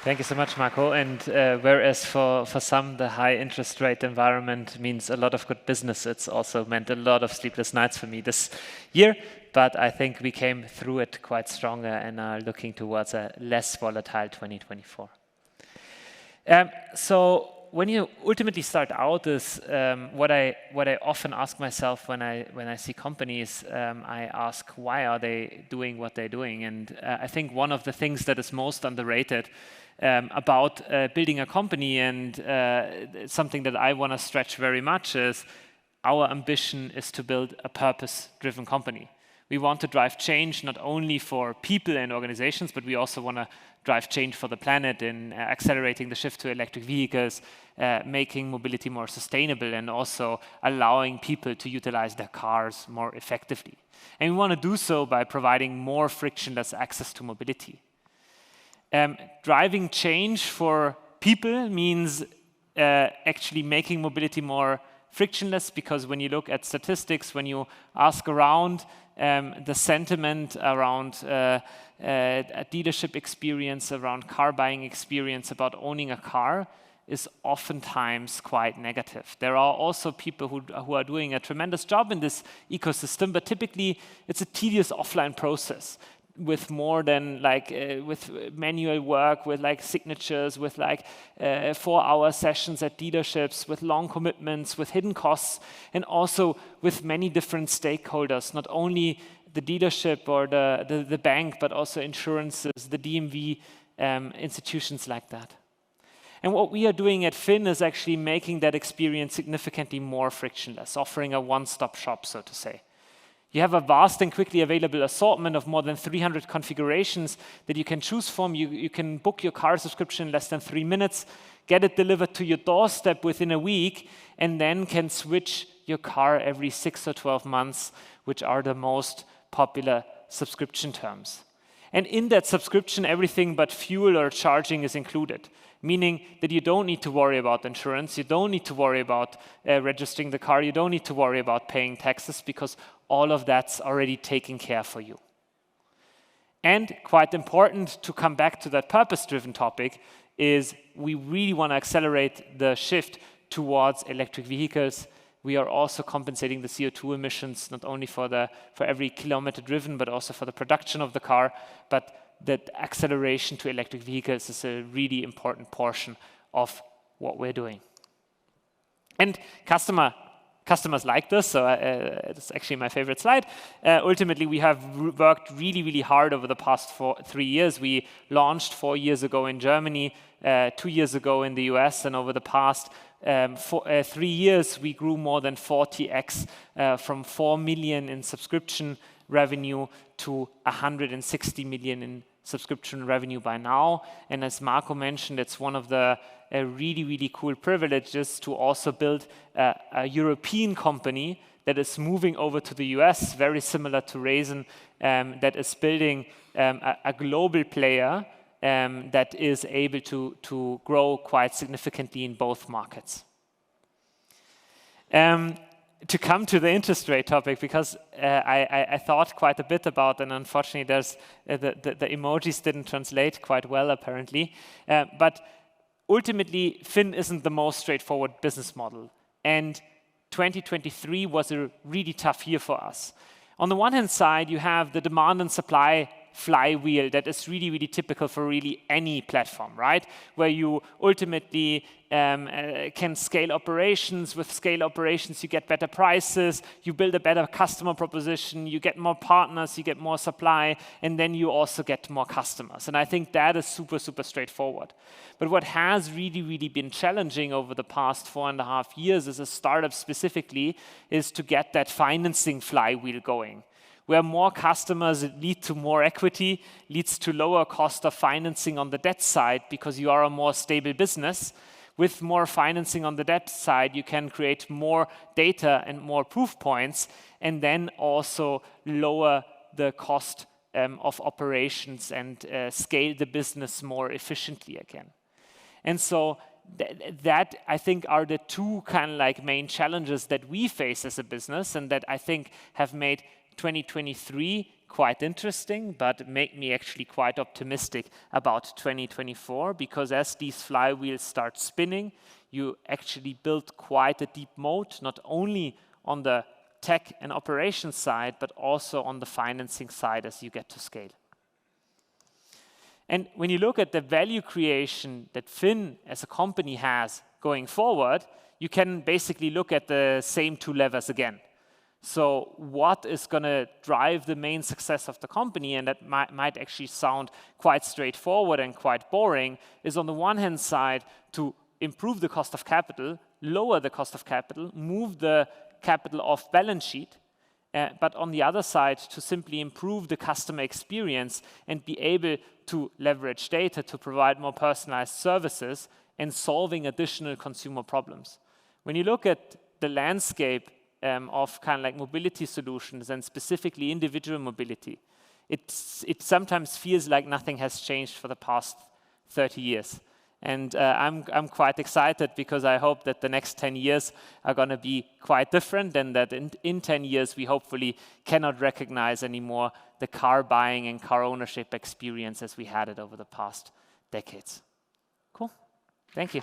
Thank you so much, Marco. And whereas for some the high interest rate environment means a lot of good business, it's also meant a lot of sleepless nights for me this year. But I think we came through it quite stronger and are looking towards a less volatile 2024. So when you ultimately start out, is what I often ask myself when I see companies, I ask why are they doing what they're doing, and I think one of the things that is most underrated about building a company, and something that I want to stretch very much, is our ambition is to build a purpose-driven company. We want to drive change not only for people and organizations, but we also want to drive change for the planet in accelerating the shift to electric vehicles, making mobility more sustainable, and also allowing people to utilize their cars more effectively. And we want to do so by providing more frictionless access to mobility. Driving change for people means actually making mobility more frictionless, because when you look at statistics, when you ask around, the sentiment around a dealership experience, around car buying experience, about owning a car is oftentimes quite negative. There are also people who are doing a tremendous job in this ecosystem, but typically it's a tedious offline process with more than with manual work, with signatures, with 4-hour sessions at dealerships, with long commitments, with hidden costs, and also with many different stakeholders, not only the dealership or the bank, but also insurances, the DMV, institutions like that. And what we are doing at Fin is actually making that experience significantly more frictionless, offering a one-stop shop, so to say. You have a vast and quickly available assortment of more than 300 configurations that you can choose from. You can book your car subscription in less than 3 minutes, get it delivered to your doorstep within a week, and then can switch your car every 6 or 12 months, which are the most popular subscription terms. And in that subscription, everything but fuel or charging is included, meaning that you don't need to worry about insurance, you don't need to worry about registering the car, you don't need to worry about paying taxes, because all of that's already taken care for you. And quite important to come back to that purpose-driven topic is we really want to accelerate the shift towards electric vehicles. We are also compensating the CO2 emissions, not only for every kilometer driven, but also for the production of the car. But that acceleration to electric vehicles is a really important portion of what we're doing. And customers like this, so it's actually my favorite slide. Ultimately, we have worked really, really hard over the past 3 years. We launched 4 years ago in Germany, 2 years ago in the US, and over the past 3 years, we grew more than 40x, from 4 million in subscription revenue to 160 million in subscription revenue by now. And as Marco mentioned, it's one of the really, really cool privileges to also build a European company that is moving over to the US, very similar to Raisin, that is building a global player that is able to grow quite significantly in both markets. To come to the interest rate topic, because I thought quite a bit about, and unfortunately there's the emojis didn't translate quite well apparently, but ultimately Fin isn't the most straightforward business model, and 2023 was a really tough year for us. On the one hand side, you have the demand and supply flywheel that is really, really typical for really any platform, right? Where you ultimately can scale operations. With scale operations, you get better prices, you build a better customer proposition, you get more partners, you get more supply, and then you also get more customers. And I think that is super, super straightforward. But what has really, really been challenging over the past 4.5 years as a startup specifically is to get that financing flywheel going, where more customers lead to more equity, leads to lower cost of financing on the debt side, because you are a more stable business. With more financing on the debt side, you can create more data and more proof points, and then also lower the cost of operations and scale the business more efficiently again. And so that I think are the two kind of main challenges that we face as a business, and that I think have made 2023 quite interesting, but make me actually quite optimistic about 2024, because as these flywheels start spinning, you actually build quite a deep moat, not only on the tech and operations side, but also on the financing side as you get to scale. And when you look at the value creation that Fin as a company has going forward, you can basically look at the same two levers again. So what is going to drive the main success of the company, and that might actually sound quite straightforward and quite boring, is on the one hand side to improve the cost of capital, lower the cost of capital, move the capital off balance sheet, but on the other side to simply improve the customer experience and be able to leverage data to provide more personalized services and solving additional consumer problems. When you look at the landscape of kind of like mobility solutions and specifically individual mobility, it sometimes feels like nothing has changed for the past 30 years. And I'm quite excited because I hope that the next 10 years are going to be quite different, and that in 10 years we hopefully cannot recognize anymore the car buying and car ownership experience as we had it over the past decades. Cool. Thank you.